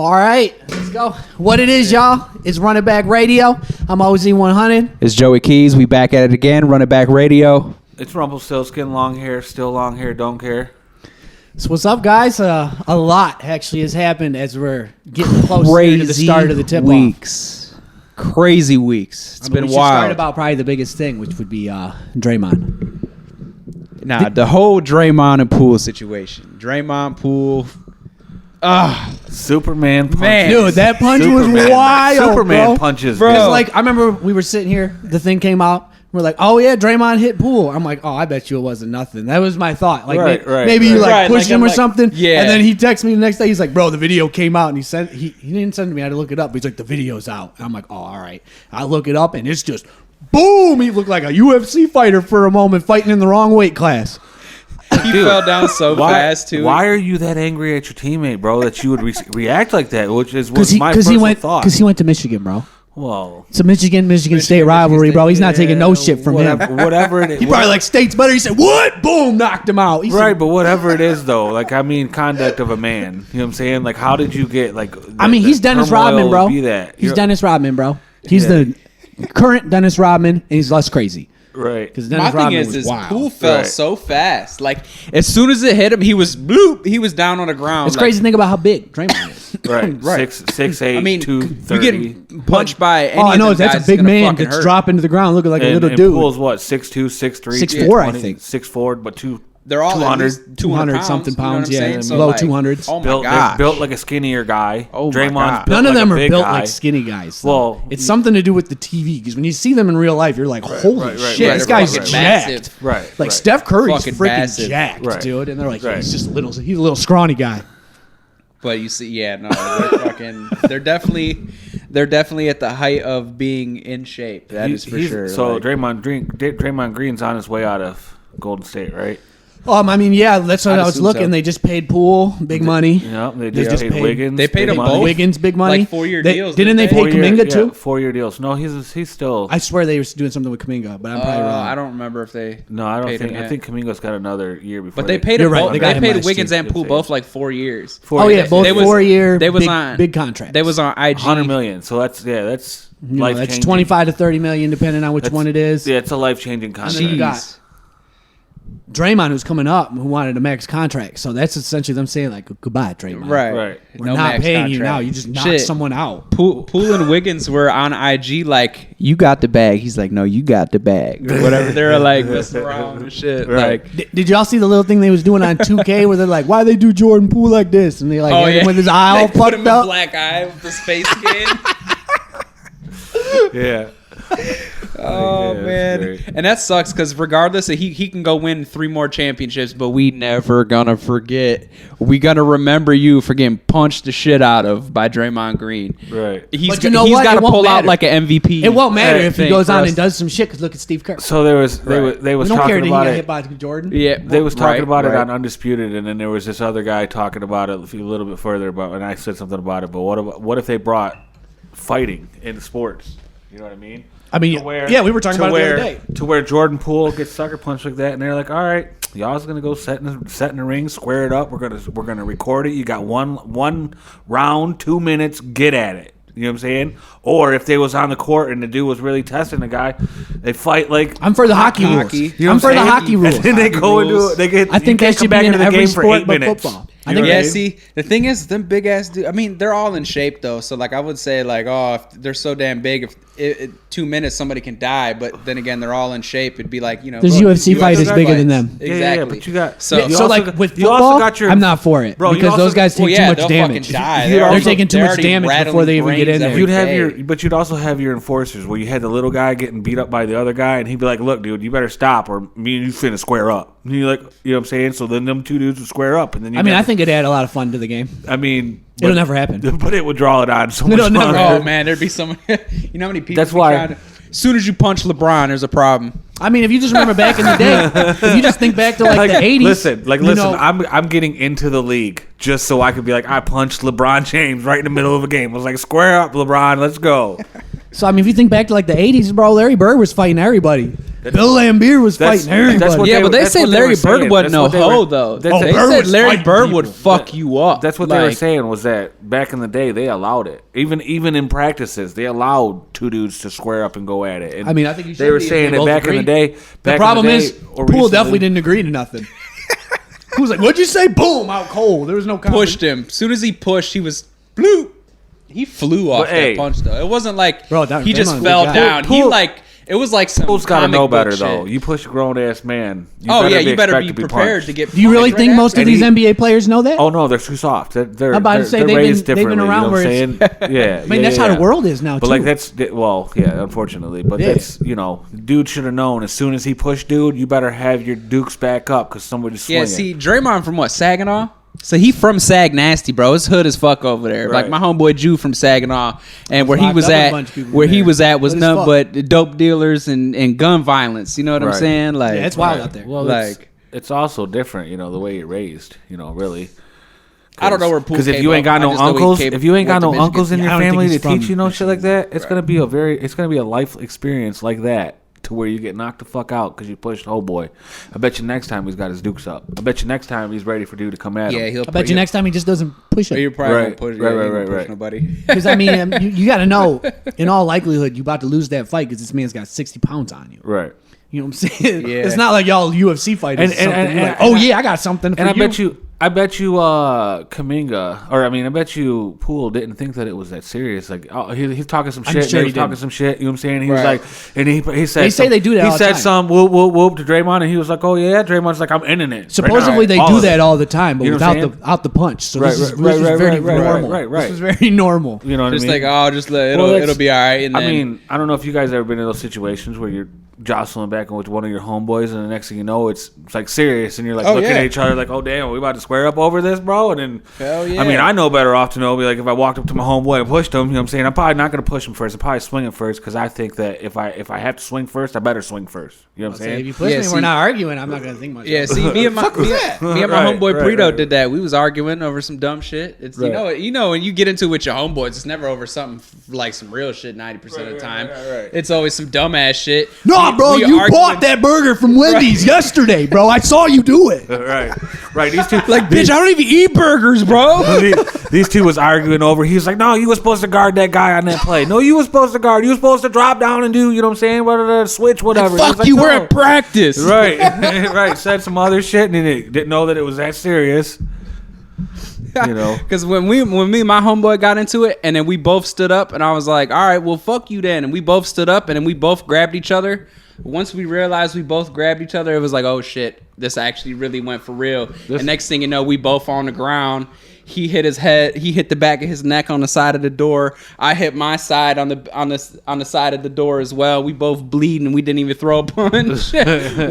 All right, let's go. What it is, y'all, it's Running Back Radio. I'm OZ100. It's Joey Keys. We back at it again. Running Back Radio. It's Rumpelstiltskin, long hair, still long hair, don't care. So what's up, guys? A lot actually has happened as we're getting closer to the start of the tip-off. weeks. Crazy weeks. It's been we should wild. start about probably the biggest thing, which would be Draymond. Nah, the whole Draymond and Poole situation. Draymond, Poole. Superman punches. Man. Dude, that punch was wild, Superman bro. punches, Bro. Because, like, I remember we were sitting here, the thing came out. We're like, oh, yeah, Draymond hit Poole. I'm like, oh, I bet you it wasn't nothing. That was my thought. Like, maybe you, like, pushed him or something. Yeah. And then he texted me the next day. He's like, bro, the video came out. And he didn't send it to me. I had to look it up. He's like, the video's out. And I'm like, oh, all right. I look it up, and it's just, boom. He looked like a UFC fighter for a moment fighting in the wrong weight class. He fell down so fast, too. Why are you that angry at your teammate, bro, that you would react like that, which is what my Because personal thought. he went to Michigan, bro. Well, It's a Michigan State rivalry, bro. He's not taking no shit from him. whatever it is. He probably like State's better. He said, what? Boom, knocked him out. He Right, said, but whatever it is, though, like, I mean, conduct of a man. You know what I'm saying? Like, how did you get, like, I mean, he's Dennis Rodman, bro. Be that. He's Dennis Rodman, bro. He's the current Dennis Rodman, and he's less crazy. Right. Because My Dennis thing Rodman is, was wild. Poole fell Right. so fast. Like, as soon as it hit him, he was bloop. He was down on the ground. It's like, crazy to think about how big Draymond is. Right. Right. 6'8", I mean, 230. you get punched by any Oh, I of know. them That's guys, a big it's gonna man fucking that's hurt. dropping to the ground looking like a little and dude. Poole's what, 6'2", 6'3", 6'4", I think. 6'4", but They're all 200, at least 200 something pounds, you know what yeah. I'm saying? Low like, 200s. Oh my built, they're god, built like a skinnier guy. Oh my Draymond's God. built None of like them a are big built guy. like skinny guys. though. Well, it's something to do with the TV. Because when you see them in real life, you're like, holy right, shit, right, this right, guy's right, jacked. massive. Right. Like right. Steph Curry's Fucking freaking massive. jacked, Right. dude. And they're like, Right. he's just a little scrawny guy. But you see, yeah, no, they're fucking. They're definitely at the height of being in shape. That is for sure. So like, Draymond Green's on his way out of Golden State, right? I mean, yeah, that's what I'd I was assume looking. so. They just paid Poole big money. Yeah, they They just just paid paid- Wiggins. they paid big them money. both? Wiggins big money. Like 4-year They- deals, Didn't they didn't pay they? Kuminga too? 4-year deals. No, he's still. I swear they were doing something with Kuminga, but I'm probably wrong. I don't remember if they. No, I don't paid think. him I yet. think Kuminga's got another year before. But they paid You're them right, both. they got They him paid last Wiggins year. and Poole both like 4 years. Oh yeah, both They was- 4-year. they was big, on- big contracts. They was on IG. 100 million. So that's that's You know, life that's changing. 25 to 30 million, depending on which one it is. Yeah, it's a life changing And then contract. you got Draymond, who's coming up, who wanted a max contract. So that's essentially them saying like, goodbye, Draymond. Right. Right. We're No not max paying you contract. now. You just knock Shit. someone out. Poole and Wiggins were on IG like, you got the bag. He's like, no, you got the bag. Or whatever. They were like messing around and shit. Right. Like, Did y'all see the little thing they was doing on 2K where they're like, why they do Jordan Poole like this? And they like hit him with his eye all They put him fucked in up. black eye with his face skin. Yeah. Oh Yeah, man, that's great. and that sucks because regardless, he can go win 3 more championships, but we never gonna forget. We gonna remember you for getting punched the shit out of by Draymond Green. Right. He's But you know he's what? got It to won't pull out matter. like an MVP. It won't matter if he thing goes for on us. and does some shit. Because look at Steve Kerr. So they was We don't talking care that he about got it. hit by Jordan. Yeah, They was talking right, about it right. on Undisputed, and then there was this other guy talking about it a little bit further about, and I said something about it. But what if they brought fighting into sports? You know what I mean? I mean, To where- yeah, we were talking to about it the where- other day. To where Jordan Poole gets sucker punched like that, and they're like, "All right, y'all's gonna go set in the ring, square it up. We're gonna record it. You got one round, 2 minutes. Get at it." You know what I'm saying? Or if they was on the court and the dude was really testing the guy, they fight like I'm for the hockey rules. Hockey. You know I'm what for the saying? hockey rules. And then they go into rules. it. They get. I think you that can't should come back be in into the every game for sport 8 but minutes. football. I You think know what Yeah, I mean? see, the thing is, them big ass dudes. I mean, they're all in shape though. So like, I would say like, oh, if they're so damn big, if 2 minutes somebody can die. But then again, they're all in shape. It'd be like, you know, There's bro, UFC fighters fights. bigger than them. Yeah, Exactly. but you got So- you So also like got- with you also football, got your- I'm not for it Bro, you because also- those guys take Well, too yeah, much they'll damage. fucking die. They're also- taking too they're much already damage before rattling they even get brains in there. every You'd have day. but you'd also have your enforcers where you had the little guy getting beat up by the other guy, and he'd be like, "Look, dude, you better stop, or me and you finna square up." And you like, you know what I'm saying? So then them two dudes would square up, and then I mean, I think it'd add a lot of fun to the game. I mean, It'll never happen. But it would draw it on so much It'll never longer. happen. Oh man, there'd be someone. You know how many people? That's why- As soon as you punch LeBron, there's a problem. I mean, if you just remember back in the day, if you just think back to like the 80s. Listen, you know, I'm getting into the league just so I could be like, I punched LeBron James right in the middle of a game. I was like, square up, LeBron, let's go. So I mean, if you think back to like the 80s, bro, Larry Bird was fighting everybody. Bill Lambier was That's- fighting everybody. that's what Yeah, they- but they that's say what they Larry were saying. Bird wasn't That's no what they hoe were- though. that's- Oh, They Bird said was Larry fighting Bird would people. fuck you up. That's what they were Like, saying was that back in the day they allowed it. Even in practices they allowed two dudes to square up and go at it. And I mean, I think you they should were be if saying they it both back in the agree. day. The back problem in the is, day, or Poole recently- definitely didn't agree to nothing. Poole was like, "What'd you say?" Boom, out cold. There was no pushed him. As soon as he pushed, he was bloop. He flew off But, hey, that punch though. It wasn't like Bro, that- he just Draymond fell was a down. guy. He Poole- like it was like some. Poole's got to comic know book better shit. though. You push a grown ass man. Oh yeah, you better expected be to prepared punched. to get. Do you really punched think right most after. of these And NBA players know that? Oh no, they're too soft. They're I'm about to say they're they've been- raised they've been differently. around you know what where I'm saying? Yeah, I mean, that's how the world is now, But too. like that's unfortunately. But Yeah. that's dude should have known as soon as he pushed dude. You better have your dukes back up because somebody's swinging. Yeah, see, Draymond from what, Saginaw? So he from Sag Nasty, bro. His hood as fuck over there. Right. Like my homeboy Jew from Saginaw, and where he Locked was up a at, bunch of people where he there. was at was Good as none fuck. but dope dealers and gun violence. You know what I'm Right. saying? Like, Yeah, it's wild out there. Well, Like- it's also different, the way you're raised, really. I don't know where Poole Because if came you ain't up. got I no just know he uncles, came- if you ain't got went to no Michigan. uncles in Yeah, I your don't think family to he's from teach you shit like that, it's Right. gonna be a life experience like that. To where you get knocked the fuck out because you pushed oh boy. I bet you next time he's got his dukes up. I bet you next time he's ready for dude to come at Yeah, him. he'll. I bet you next time he just doesn't push You're it. probably Right, gonna push. right, Yeah, right, he won't right, push right. nobody. Because I mean, you got to know, in all likelihood, you about to lose that fight because this man's got 60 pounds on you. Right. You know what I'm saying? Yeah. It's not like y'all UFC fighters. And- You're like, and- oh yeah, I got something. For And you. I bet you Kaminga, or I mean, I bet you Poole didn't think that it was that serious. Like, he's talking some I'm shit. sure and he he was talking didn't. some shit. You know what I'm saying? He was Right. like, and he said, They say they do that He all the said time. some whoop whoop whoop to Draymond, and he was like, oh yeah, Draymond's like, I'm ending it. Supposedly they All do of that it. all the time, but You know what I'm without the punch. So Right, this is, right, this is right, very right, right, normal. right. This is very normal. You know what Just I mean? like, oh, just let Well, it'll be all right. And then, I mean, I don't know if you guys ever been in those situations where you're jostling back with one of your homeboys, and the next thing you know, it's like serious, and you're like Oh, looking yeah. at each other like, oh damn, we about to square up over this, bro? And then, Hell yeah. I mean, I know better off to know. Be like, if I walked up to my homeboy and pushed him, you know what I'm saying? I'm probably not gonna push him first. I'm probably swinging first because I think that if I have to swing first, I better swing first. You know what I'm Say, if saying? you push Yeah, me, see- we're not arguing. I'm not gonna think much. yeah, of it. see, me and my Right, homeboy right, Brito right. did that. We was arguing over some dumb shit. It's Right. you know when you get into it with your homeboys, it's never over something like some real shit 90% of the time. It's always some dumbass shit. No, We- bro, we you arguing- bought that burger from Wendy's yesterday, bro. I saw you do it. right. These two, Like, bitch, I don't even eat burgers, bro. these two was arguing over. He was like, "No, you were supposed to guard that guy on that play. No, you were supposed to guard. You were supposed to drop down and do. You know what I'm saying? Whatever, switch, whatever." He was Fuck like, you, "No." we're at practice. Right, right. Said some other shit and he didn't know that it was that serious. You know. Because when me and my homeboy got into it, and then we both stood up, and I was like, all right, well, fuck you then. And we both stood up, and then we both grabbed each other. Once we realized we both grabbed each other, it was like, oh shit, this actually really went for real. And next thing you know, we both on the ground. He hit his head. He hit the back of his neck on the side of the door. I hit my side on the side of the door as well. We both bleeding. We didn't even throw a punch.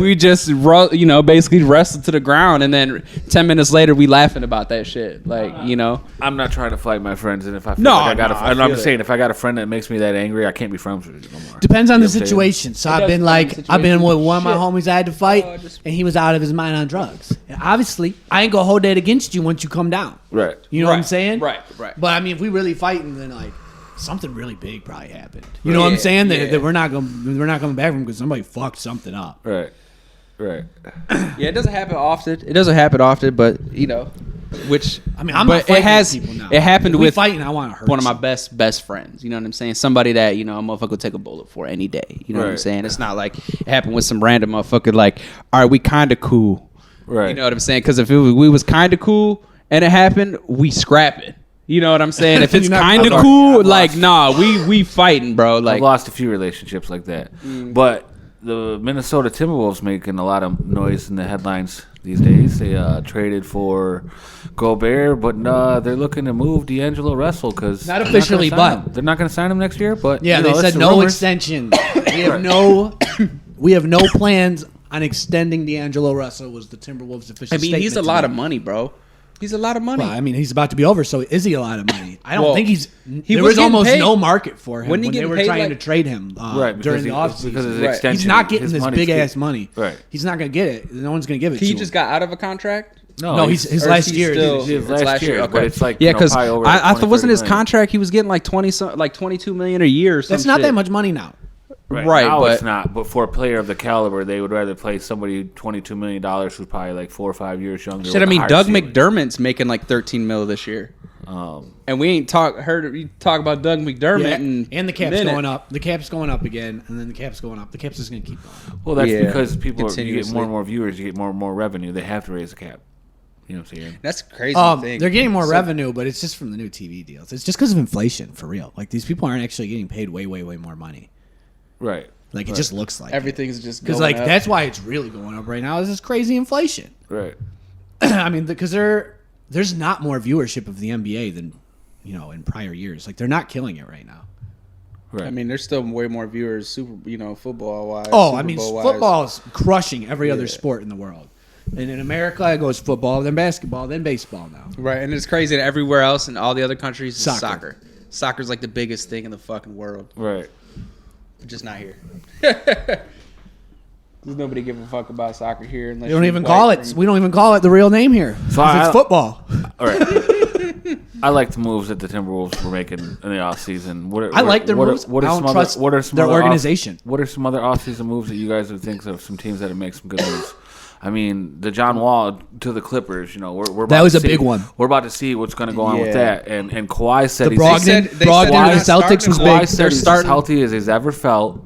We just basically wrestled to the ground, and then 10 minutes later, we laughing about that shit. Like I'm not trying to fight my friends, and if I feel No, like I got no, I and I'm feel just it. saying, if I got a friend that makes me that angry, I can't be friends with you no more. Depends on You the know what I'm saying? situation. So I've does been depend on the I've been situation. with one of my Shit. homies I had to fight, Oh, just- and he was out of his mind on drugs. And obviously, I ain't gonna hold that against you once you come down. Right. You know what I'm Right, saying? right. But I mean, if we really fighting, then like something really big probably happened. You know what I'm Yeah, saying? yeah. That we're not coming back from because somebody fucked something up. Right. Yeah, it doesn't happen often. But which I mean, I'm not fighting people now. It happened If we with fighting. I want to hurt one of my somebody. best friends. You know what I'm saying? Somebody that a motherfucker would take a bullet for any day. You know what I'm Right. saying? It's not like it happened with some random motherfucker. Like, all right, we kind of cool. Right. You know what I'm saying? Because if we was kind of cool and it happened, we scrap it. You know what I'm saying? If it's You're not- kind of I've cool, lost- like nah, we fighting, bro. I've Like lost a few relationships like that, but the Minnesota Timberwolves making a lot of noise in the headlines these days. They traded for Gobert, but they're looking to move D'Angelo Russell because Not officially, but- they're not going to sign him next year. But Yeah, they that's said the no rumors. extension. We have no plans on extending D'Angelo Russell. Was the Timberwolves official? I mean, he's a statement lot today. of money, bro. He's a lot of money. Well, I mean, he's about to be over, so is he a lot of money? I don't Well, think he there was was getting almost paid. no market for him Wasn't he when they getting were paid, trying like- to trade him Right, because during the he- offseason. because of his Right. extension. He's not getting his this money's big cheap. ass money. Right. He's not gonna get it. No one's gonna give it to he him. just got out of a contract. No, his Or is last he year. still- His it's last year, but it's like, yeah, you know, because probably over I thought 20, wasn't his 30 million. contract he was getting like 22 million a year or something. That's not that much money now. Right, now but- it's not. But for a player of the caliber, they would rather play somebody $22 million who's probably like 4 or 5 years younger. Shit, with I a mean, higher Doug ceiling. McDermott's making like 13 mil this year, and we ain't heard you talk about Doug McDermott Yeah, and the cap's minute. going up. The cap's going up again, and then the cap's going up. The cap's just going to keep going. Well, that's Yeah, because you get continuously. more and more viewers, you get more and more revenue. They have to raise the cap. You know what I'm saying? That's a crazy thing. They're getting more So- revenue, but it's just from the new TV deals. It's just because of inflation, for real. Like, these people aren't actually getting paid way, way, way more money. Right. Like, it just looks like Everything's just because, going like, up. that's why it's really going up right now is this crazy inflation. Right. I mean, because there's not more viewership of the NBA than, in prior years. Like, they're not killing it right now. Right. I mean, there's still way more viewers, football wise. Oh, I mean, football is crushing every other sport in the world. And in America, it goes football, then basketball, then baseball now. right? And it's crazy that everywhere else in all the other countries is Soccer. soccer. Soccer's like the biggest thing in the fucking world, right. just not here. There's nobody give a fuck about soccer here unless We don't you're even white call it. from- We don't even call it the real name here. So 'Cause it's football. All right. I like the moves that the Timberwolves were making in the offseason. I like their moves. What I are don't some trust other, what are some their other organization. What are some other offseason moves that you guys would think of some teams that have made some good moves? I mean, the John Wall to the Clippers. We're about That was to a see- big one. We're about to see what's going to go on with Yeah. that. And Kawhi said The he's Brogdon, said- they said Brogdon they're to the not starting Celtics was him. Kawhi big. said They're he's as starting- healthy as he's ever felt,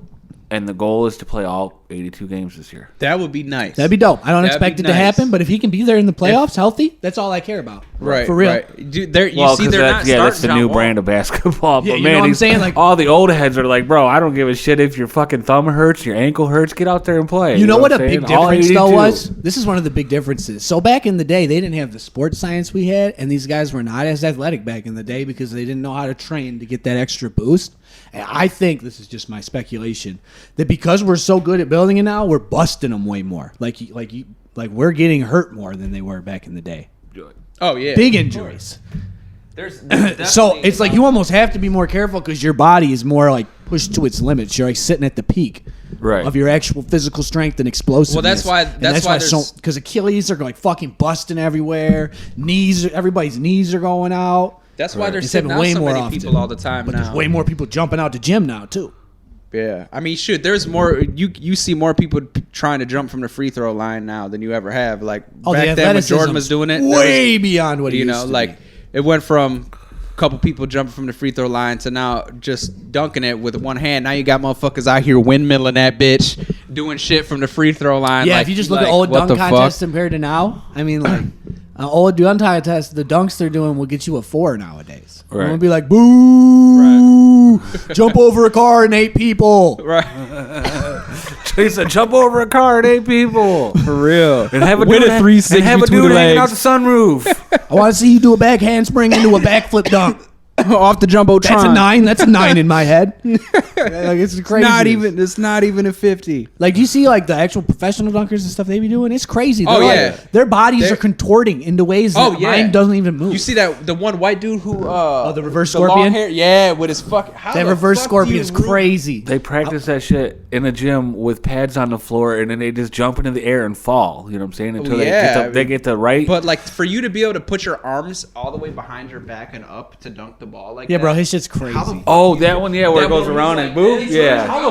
and the goal is to play all 82 games this year. That would be nice. That'd be dope. I don't That'd expect be it to nice. happen, but if he can be there in the playoffs healthy, that's all I care about. right For real. Right. Dude, you see, 'cause they're not starting that's the John new Wall. brand of basketball. Yeah, But you man, know what I'm he's- saying? Like- all the old heads are like, bro, I don't give a shit if your fucking thumb hurts, your ankle hurts. Get out there and play. You know what a I'm big saying? All difference though 82. was? This is one of the big differences. So back in the day, they didn't have the sports science we had, and these guys were not as athletic back in the day because they didn't know how to train to get that extra boost. And I think this is just my speculation that because we're so good at building it now, we're busting them way more. Like we're getting hurt more than they were back in the day. Oh yeah. Big injuries. There's So definitely- it's like you almost have to be more careful because your body is more like pushed to its limits. You're like sitting at the peak Right. of your actual physical strength and explosiveness. Well, that's why- And that's why so there's- because Achilles are like fucking busting everywhere. Everybody's knees are going out. That's why they're It's sitting happening out way so more many often. people all the time But now. there's way more people jumping out the gym now too. Yeah, I mean, shoot, there's more. You see more people trying to jump from the free throw line now than you ever have. Like Oh, the back then when Jordan athleticism's was doing it, there way was- beyond what he you used know, to like be. it went from a couple people jumping from the free throw line to now just dunking it with one hand. Now you got motherfuckers out here windmilling that bitch, doing shit from the free throw line. Yeah, like, if you just look like, at old what dunk the fuck? contests compared to now, I mean, like old dunk contest, the dunks they're doing will get you a 4 nowadays. Right. We'll be like, boo, jump over a car and 8 people. Right, He said, jump over a car and 8 people. for real. And have a With dude, a 360 and have a between dude the hanging out legs. the sunroof. I want to see you do a back handspring into a backflip dunk. Off the jumbotron. That's a 9. That's a 9 in my head. Like it's crazy. It's not even a 50. Like, do you see like the actual professional dunkers and stuff they be doing? It's crazy. Oh, They're, like, yeah. their bodies They're- are contorting into ways that Oh yeah, mine doesn't even move. You see that the one white dude who the reverse long scorpion? hair? Yeah, with his fucking that reverse scorpion is crazy. They practice that shit in a gym with pads on the floor, and then they just jump into the air and fall. You know what I'm saying? Until they get the right. But like for you to be able to put your arms all the way behind your back and up to dunk the ball like Yeah, that, bro, his shit's crazy. oh, that one, yeah, where That it goes one around was and like- boop.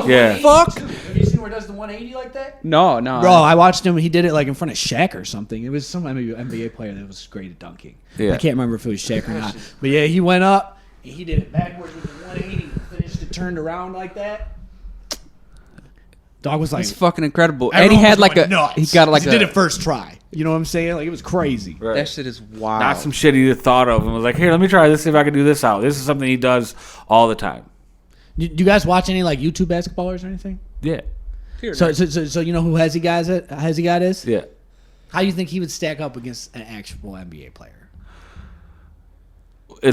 Yeah. fuck? Have you seen where it does the 180 like that? No, no, Bro, I watched him. He did it like in front of Shaq or something. It was some NBA player that was great at dunking. Yeah. I can't remember if it was Shaq or not. But yeah, he went up. And he did it backwards with the 180. Finished it turned around like that. Dog was like, It's fucking incredible. And everyone he had was like going a nuts. he got like he a did it first try. You know what I'm saying? Like it was crazy. Right. that shit is wild. Not some shit he thought of and was like, here, let me try this, see if I can do this out. This is something he does all the time. Do you guys watch any like YouTube basketballers or anything? Yeah. So you know who Hezzy God is? Yeah. How do you think he would stack up against an actual NBA player? Are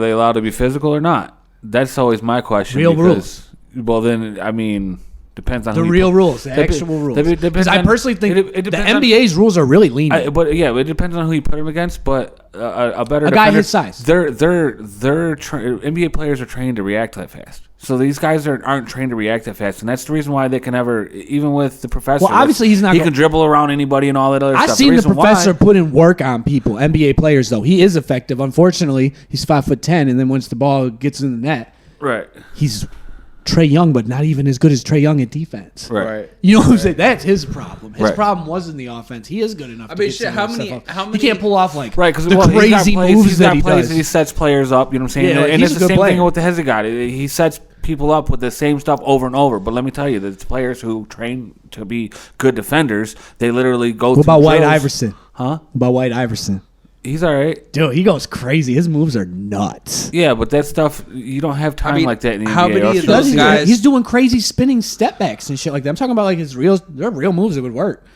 they allowed to be physical or not? That's always my question. Real because, well, then, I mean, depends on The who you real put- rules, the Dep- actual rules. dep- depends Because I on- personally think it the depends on- NBA's rules are really lenient. But yeah, it depends on who you put him against. But a better A guy defender- his size. NBA players are trained to react that fast. So these guys aren't trained to react that fast, and that's the reason why they can never, even with the professor. Well, obviously he's not He go- can dribble around anybody and all that other I've stuff. seen the reason professor why- put in work on people, NBA players, though. He is effective. Unfortunately, he's 5'10", and then once the ball gets in the net, right. he's Trey Young, but not even as good as Trey Young at defense. Right. You know what I'm saying? That's his problem. His Right. problem wasn't the offense. He is good enough. I to mean, get shit, some how of that many- stuff off. how He many- can't pull off like Right, because the crazy moves he's that got he plays does. that he sets players up. You know what I'm saying? Yeah, and he's it's a the good same player. thing with the Hezzy guy. He sets people up with the same stuff over and over. But let me tell you, the players who train to be good defenders, they literally go. What through about White drills. Iverson? Huh? What about White Iverson? He's all right. Dude, he goes crazy. His moves are nuts. Yeah, but that stuff you don't have time mean, like that in the how NBA. many Or of else those you'll- guys- He's doing crazy spinning step backs and shit like that. I'm talking about like his real. They're real moves that would work.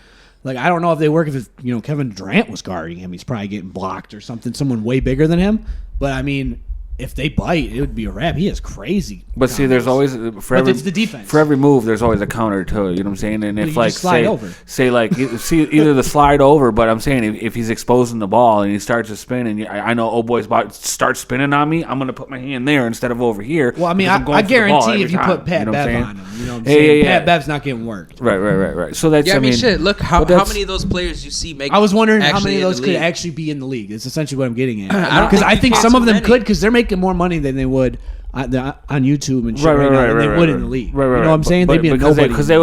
Like I don't know if they work if it's, Kevin Durant was guarding him. He's probably getting blocked or something. Someone way bigger than him. But I mean, if they bite, it would be a wrap. He is crazy. But see, there's always for every it's the defense. For every move, there's always a counter to it. You know what I'm saying? And you if like just slide say over. say like see either the slide over, but I'm saying if he's exposing the ball and he starts to spin, and I know old boy's about to start spinning on me, I'm gonna put my hand there instead of over here. Well, I mean, because I'm going I for the ball guarantee every if you time, put Pat you know what I'm Bev saying? on him, you know what I'm Yeah, saying? yeah, yeah. Pat Bev's not getting worked. Right. So that's Yeah, I mean, mean shit. Look, how but that's- many of those players you see make? I was wondering how actually many of in those the could league? actually be in the league. It's essentially what I'm getting at. I don't Because think I you think can some too of them many. could because they're making more money than they would on YouTube and shit right, now than they would in the league. You know what I'm saying? They'd be a nobody. because they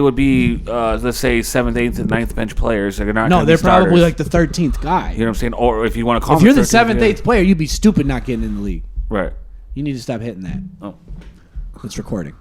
would be let's say 7th, 8th, and 9th bench players. They're not. No, gonna be they're probably starters. like the 13th guy. You know what I'm saying? Or if you want to call If them you're the 13th, 7th, 8th player, you'd be stupid not getting in the league. right? You need to stop hitting that. Oh. It's recording.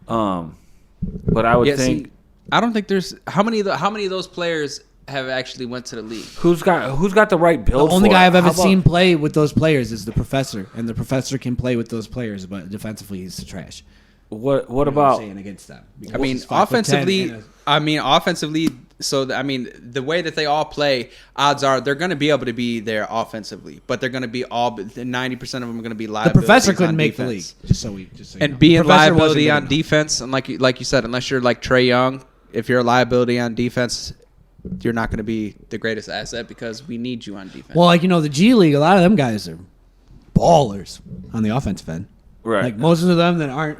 But I would Yeah, think see, I don't think there's how many of those players have actually went to the league. who's got the right The build. only for guy it? I've ever How about- seen play with those players is the professor, and the professor can play with those players, but defensively he's trash. What You know what I'm about? saying against them? I mean, Because he's 5'10" offensively. and Offensively. So I mean, the way that they all play, odds are they're going to be able to be there offensively, but they're going to be 90% of them are going to be the liabilities. professor couldn't on make defense. the league. Just so you And know. being The professor wasn't liability good on enough. defense, and like you said, unless you're like Trey Young, if you're a liability on defense, you're not going to be the greatest asset because we need you on defense. Well, like the G League, a lot of them guys are ballers on the offensive end. Right. Like most of them that are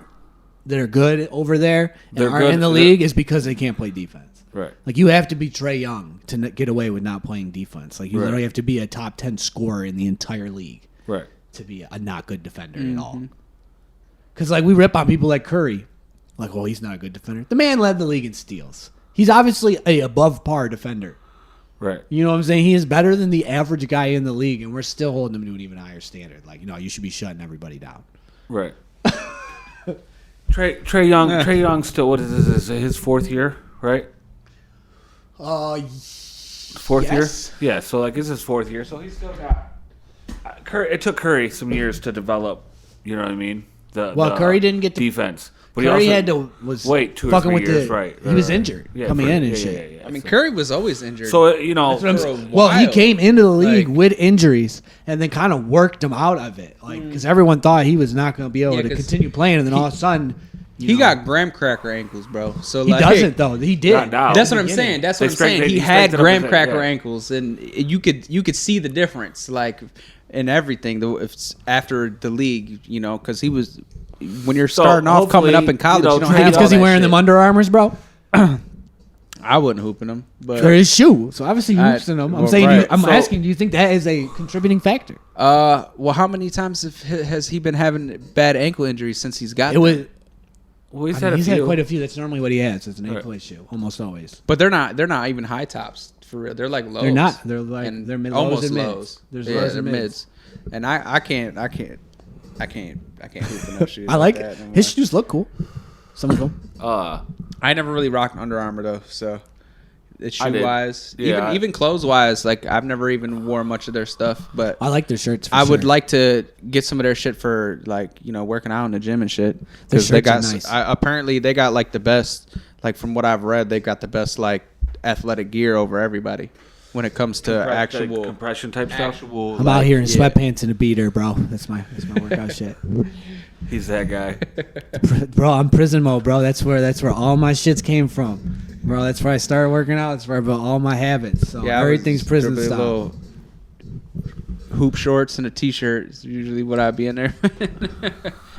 good over there and They're aren't good- in the they're- league is because they can't play defense. Right. Like you have to be Trey Young to get away with not playing defense. Like you Right. literally have to be a top 10 scorer in the entire league Right. to be a not good defender at all. Because like we rip on people like Curry, like well he's not a good defender. The man led the league in steals. He's obviously a above par defender. Right. You know what I'm saying? He is better than the average guy in the league, and we're still holding him to an even higher standard. Like you should be shutting everybody down. Right. Trey Young still what is this? His 4th year, right? 4th yes. year. Yeah. So like it's his 4th year. So he's still got. Curry. It took Curry some years to develop. You know what I mean? The Curry didn't get to- defense. But he Curry also- was wait 2 or fucking 3 with years, the right? He was injured coming in and shit. Yeah. I mean, So- Curry was always injured. So That's what I'm For a saying. Well, he while. came into the league Like- with injuries and then kind of worked him out of it, like because everyone thought he was not going to be able Yeah, to 'cause continue playing, and then all of a sudden he got graham cracker ankles, bro. So He like, doesn't though. He did. Not now. That's what In I'm the saying. beginning. That's what They I'm saying. straightened- He he had straightened it up graham a bit, cracker yeah. ankles, and you could see the difference, like in everything. After the league, because he was when you're starting off coming up in college. You don't I think have it's because all he's that wearing shit. them Under Armours, bro. I wouldn't hoop in them, but Or his shoe. So obviously he I- hoops in them. I'm well, saying. right. I'm So- asking. Do you think that is a contributing factor? well, how many times has he been having bad ankle injuries since he's got It them? was. Well, he's I mean, had a few. quite a few. That's normally what he has. It's an Right. ankle issue, almost always. But they're not even high tops for real. They're like lows. They're not. They're like and they're mid, almost lows and mids. lows. There's yeah, lows they're and mids. And I can't hoop in those shoes. I like that it. no more. His shoes look cool. Some of them. I never really rocked Under Armour though, so it's I shoe did. wise, Yeah, even clothes wise. Like I've never even worn much of their stuff, but I like their shirts. For I would sure. like to get some of their shit for working out in the gym and shit. Their Because they shirts are got nice. apparently they got like the best. Like from what I've read, they got the best like athletic gear over everybody when it comes to actual compression type stuff. actual. I'm like, out here in yeah. sweatpants and a beater, bro. That's my workout shit. He's that guy. Bro, I'm prison mode, bro. That's where all my shits came from. Bro, that's where I started working out. That's where I built all my habits. So Yeah, I everything's was prison strictly a style. little hoop shorts and a t-shirt is usually what I'd be in there.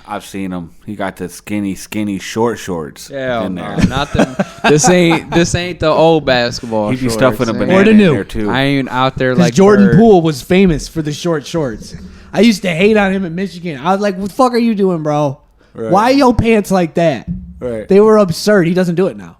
I've seen him. He got the skinny short shorts Yeah, in no, there. not them. This ain't the old basketball. He'd be shorts, stuffing a man. banana Or the in new. there too. I ain't out there Because like Jordan Bird. Poole was famous for the short shorts. I used to hate on him in Michigan. I was like, what the fuck are you doing, bro? Right. Why are your pants like that? Right. They were absurd. He doesn't do it now.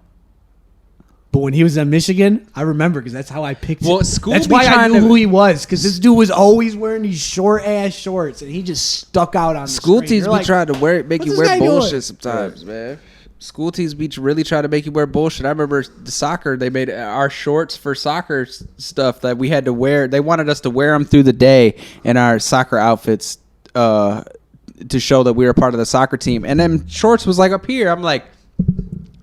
But when he was in Michigan, I remember because that's how I picked him. Well, school That's be why I trying knew to- who he was, because this dude was always wearing these short-ass shorts, and he just stuck out on the School screen. teams You're be like, trying to make what's you this wear guy doing? bullshit sometimes, man. School teams be really trying to make you wear bullshit. I remember the soccer, they made our shorts for soccer stuff that we had to wear. They wanted us to wear them through the day in our soccer outfits to show that we were part of the soccer team. And then shorts was like up here. I'm like,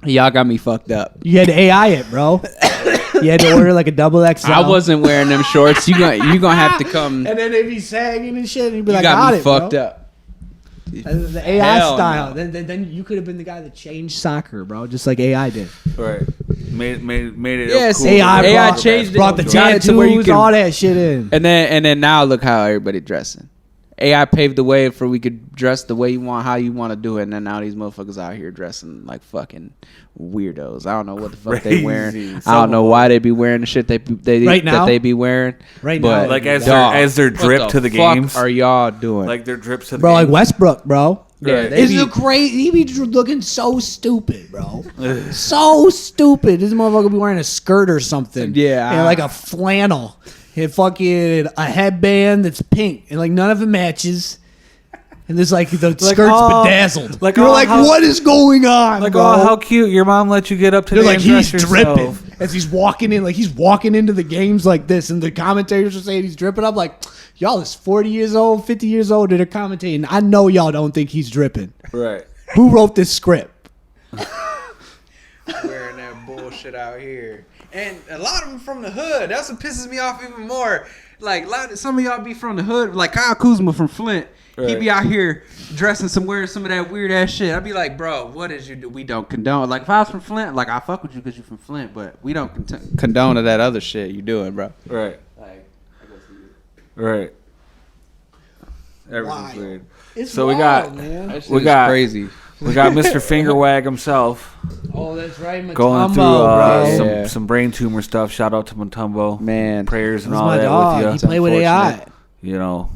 y'all got me fucked up. You had to AI it, bro. You had to order like a double XL. I wasn't wearing them shorts. You gonna have to come. And then they'd be sagging and shit, and you'd be You like, got me it, fucked bro. up. The AI Hell style. no. Then you could have been the guy that changed soccer, bro, just like AI did. Right. Made it. Yes, cool AI to AI brought, changed it. brought the Got it tattoos, to where you can- all that shit in. And then now look how everybody dressing. AI paved the way for we could dress the way you want, how you want to do it, and then now these motherfuckers out here dressing like fucking weirdos. I don't know what the fuck they wearing. Crazy. I don't know why they be wearing the shit Right now? that they be wearing. Right but now. Like as dog, their what drip to the fuck games. are y'all doing? Like their drips to the Bro, like games. Westbrook, bro. yeah, Right. they It's be, the crazy. He be looking so stupid, bro. So stupid. This motherfucker be wearing a skirt or something. Yeah. And like a flannel. And fucking a headband that's pink. And like none of it matches. And there's like the skirt's oh, bedazzled. like, You're oh, like, how- what is going on, Like, bro? oh, how cute! Your mom let you get up today. They're like, and dress he's yourself. dripping as he's walking in. Like, he's walking into the games like this. And the commentators are saying he's dripping. I'm like, y'all is 40 years old, 50 years old that are commentating. I know y'all don't think he's dripping. Right. Who wrote this script? wearing that bullshit out here. And a lot of them from the hood. That's what pisses me off even more. Like, some of y'all be from the hood. Like Kyle Kuzma from Flint. He Right. be out here dressing wearing some of that weird ass shit. I'd be like, bro, what is you do? We don't condone. Like, if I was from Flint, like, I fuck with you because you're from Flint, but we don't condone that other shit you doing, bro. Right. Like, Right. Everything's Wild. weird. It's So we wild, got- man. that shit We is got- crazy. We got Mr. Fingerwag himself Oh, that's right, Matumbo, going through bro. Yeah. some brain tumor stuff. Shout out to Matumbo. Man. Prayers and That's all my that dog. with He you. played with AI. Unfortunate. You know,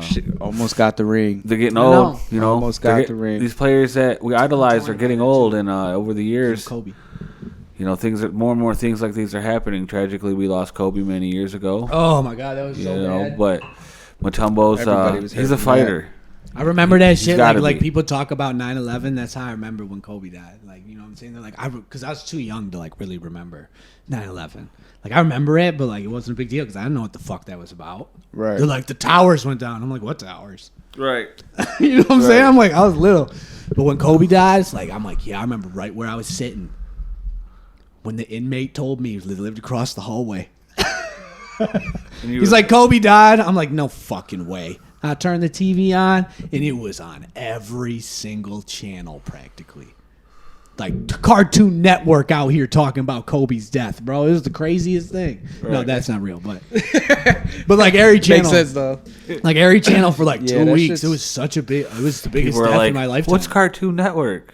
Shit, almost got the ring. they're getting I old. know. You know, Almost They're got the ring. These players that we idolize are getting old, and over the years, Kobe. you know, more and more things like these are happening. Tragically, we lost Kobe many years ago. Oh my God, that was You so know, bad. but Matumbo's Everybody was he's a hurting fighter. I remember that shit. gotta Like be. people talk about 9/11. That's how I remember when Kobe died. Like, you know what I'm saying? They're like, because I was too young to like really remember 9/11. Like, I remember it, but like it wasn't a big deal because I didn't know what the fuck that was about. Right. They're like, the towers went down. I'm like, what towers? Right. You know what I'm Right. saying? I'm like, I was little. But when Kobe died, it's like, I'm like, yeah, I remember right where I was sitting when the inmate told me he lived across the hallway. He's like, Kobe died. I'm like, no fucking way. I turned the TV on, and it was on every single channel practically. Like Cartoon Network out here talking about Kobe's death, bro. It was the craziest thing. No, Right. that's not real, but like every channel, Makes sense, though. like every channel for like Yeah, 2 that weeks. shit's- It was such a big. It was the biggest People are death like, in my lifetime. what's Cartoon Network?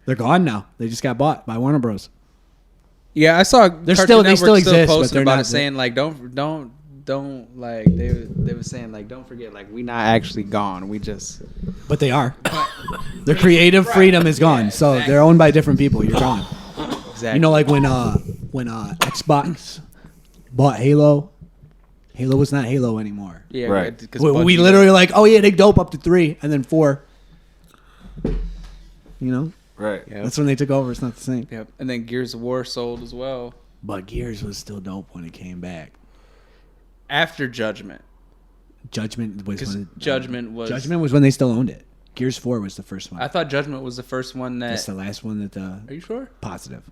They're gone now. They just got bought by Warner Bros. Yeah, I saw. They're Cartoon still- they Network still exist, but posting they're about not- it, saying like, don't like they were saying like, don't forget, like, we not actually gone. We just But they are. Their creative freedom is gone, so they're owned by different people. You're gone. exactly. You know, like when Xbox bought Halo, Halo was not Halo anymore. yeah, Right. 'cause We Bungie- literally like, oh yeah, they dope up to 3 and then 4. You know, Right. Yep. that's when they took over. It's not the same. Yep. And then Gears of War sold as well But Gears was still dope when it came back. after Judgment. Judgment was Because when Judgment was. Judgment was when they still owned it. Gears 4 was the first one. I thought Judgment was the first one That's that. the last one that Are you sure? positive.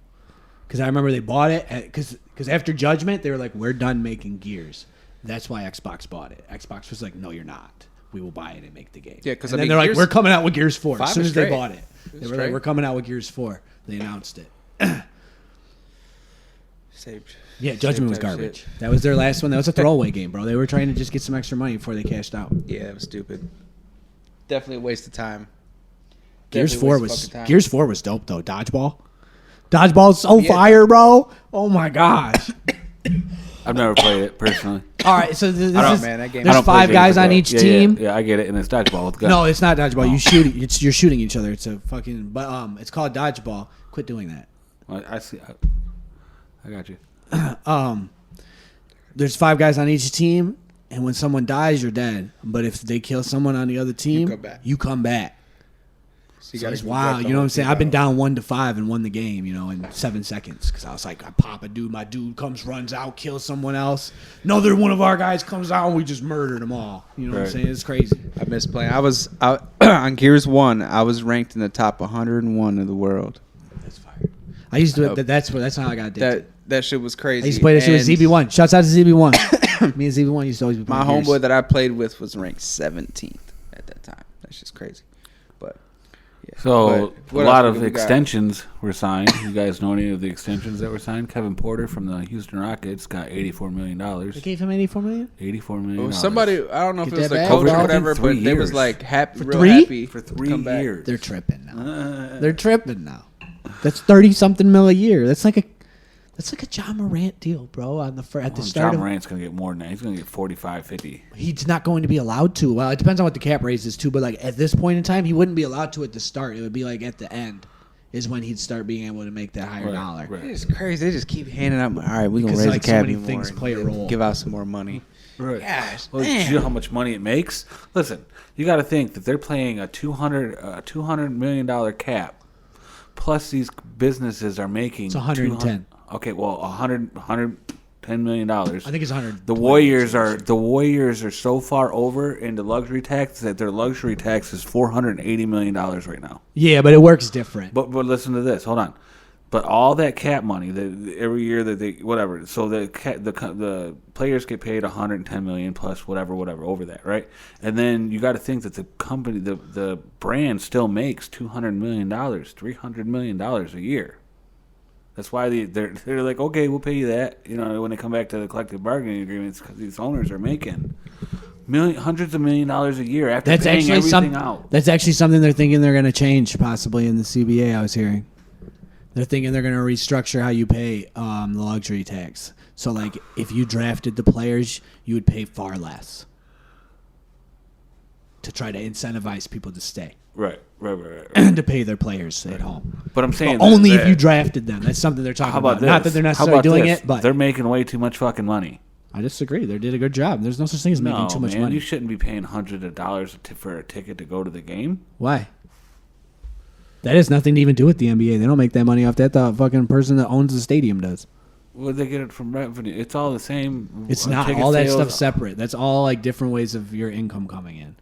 Because I remember they bought it because after Judgment they were like, we're done making Gears. That's why Xbox bought it. Xbox was like, no, you're not. We will buy it and make the game. Yeah, 'cause and I then mean, they're like, Gears- we're coming out with Gears 4. 5 As soon is as they straight. bought it, they were like, straight. we're coming out with Gears 4. They announced it. Saved. Yeah, Judgment was type shit. garbage. That was their last one. That was a throwaway game, bro. They were trying to just get some extra money before they cashed out. Yeah, it was stupid. Definitely a waste of time. Gears Definitely 4 waste of was fucking time. Gears 4 was dope though. Dodgeball. Dodgeball's so Yeah. fire, bro. Oh my gosh. I've never played it personally. All right, so this I don't- is man, that game- I there's don't play 5 games guys like on that. each Yeah, team. Yeah, I get it, and it's dodgeball with guns. No, it's not dodgeball. You shoot. You're shooting each other. It's a fucking. But it's called dodgeball. Quit doing that. I see. I got you. There's 5 guys on each team, and when someone dies, you're dead. But if they kill someone on the other team, you come back. So So it's wild. You know what I'm saying? I've been down 1-5 and won the game. In 7 seconds because I was like, I pop a dude. My dude comes, runs out, kills someone else. Another one of our guys comes out, and we just murdered them all. You know what I'm Right. saying? It's crazy. I miss playing. I was out on Gears 1. I was ranked in the top 101 of the world. That's fire. I used to. That's how I got addicted. That shit was crazy. I used to play that shit with And ZB1. Shouts out to ZB1. Me and ZB1 used to always be My playing homeboy Gears. that I played with was ranked 17th at that time. That's just crazy. But yeah. So But a what lot else of we got? extensions were signed. You guys know any of the extensions that were signed? Kevin Porter from the Houston Rockets got $84 million. They gave him $84 million. $84 million. Well, somebody, I don't know if Get it was that the bag, coach dog. or whatever, For 3 but they was years. like happy, For real 3? happy for to 3 come back. years. They're tripping now. They're tripping now. That's 30-something mil a year. That's like a John Morant deal, bro. At the start John of Morant's going to get more than that. He's going to get 45, 50. he's not going to be allowed to. Well, it depends on what the cap raises too. But like at this point in time, he wouldn't be allowed to at the start. It would be like at the end is when he'd start being able to make that higher dollar. Right. It's crazy. They just keep handing out. All right, we're gonna Because, raise like, the so cap many even things more play a and role. give out some more money. Right. Gosh, Well, do you know how much money it makes? Listen, you got to think that they're playing a $200 million cap, plus these businesses are making It's 110. Okay, well, $110 million. I think it's 100. The Warriors are so far over into luxury tax that their luxury tax is $480 million right now. Yeah, but it works different. But listen to this. Hold on. But all that cap money, every year that they whatever, so the players get paid $110 million plus whatever over that, right? And then you got to think that the company, the brand still makes $200 million, $300 million a year. That's why they're like, okay, we'll pay you that. When they come back to the collective bargaining agreements, because these owners are making hundreds of $1 millions a year after That's paying actually everything out. That's actually something they're thinking they're going to change possibly in the CBA. I was hearing. They're thinking they're going to restructure how you pay the luxury tax. So, like, if you drafted the players, you would pay far less to try to incentivize people to stay Right. and to pay their players at home. But I'm saying But only that- if you drafted them. That's something they're talking How about about. this? Not that they're How necessarily about doing this? it, but they're making way too much fucking money. I disagree. They did a good job. There's no such thing as making too much man, money. you shouldn't be paying hundreds of dollars for a ticket to go to the game. Why? That has nothing to even do with the NBA. They don't make that money off that. The fucking person that owns the stadium does. Well, they get it from revenue. It's all the same. It's not ticket all that sales. stuff separate. That's all like different ways of your income coming in.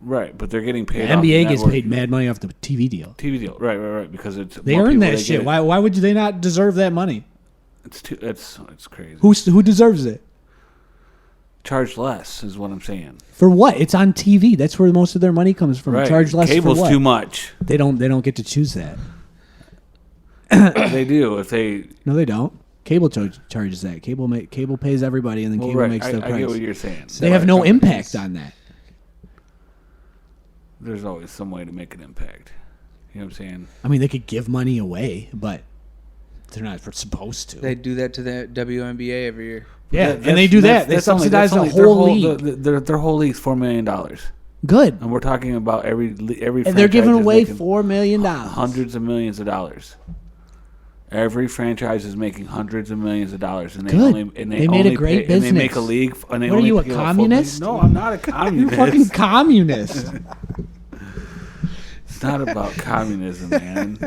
Right, but they're getting The paid. off NBA the gets network. paid mad money off the TV deal. TV deal. Right. Because it's They more earn people that they shit. get. Why would they not deserve that money? It's too. It's crazy. Who deserves it? Charge less is what I'm saying. For what? It's on TV. That's where most of their money comes from. Right. Charge less Cable's for what? too much. They don't get to choose that. They do if they. No, they don't. Cable charges that. Cable pays everybody, and then Well, cable right. makes I their get price. what you're saying. They have no impact on that. There's always some way to make an impact. You know what I'm saying? I mean, they could give money away, but they're not supposed to. They do that to the WNBA every year. Yeah, That- and they do that. They that's only- subsidize that's the only- whole league. Their whole league's $4 million, and Good. we're talking about every. And they're franchise giving is away making $4 million. hundreds of millions of dollars. Every franchise is making hundreds of millions of dollars, and they Good. only They made a great and they make a business. league. And they What are only you, a pay out $4 communist? million. No, I'm not a You're communist. fucking communist. It's not about communism, man.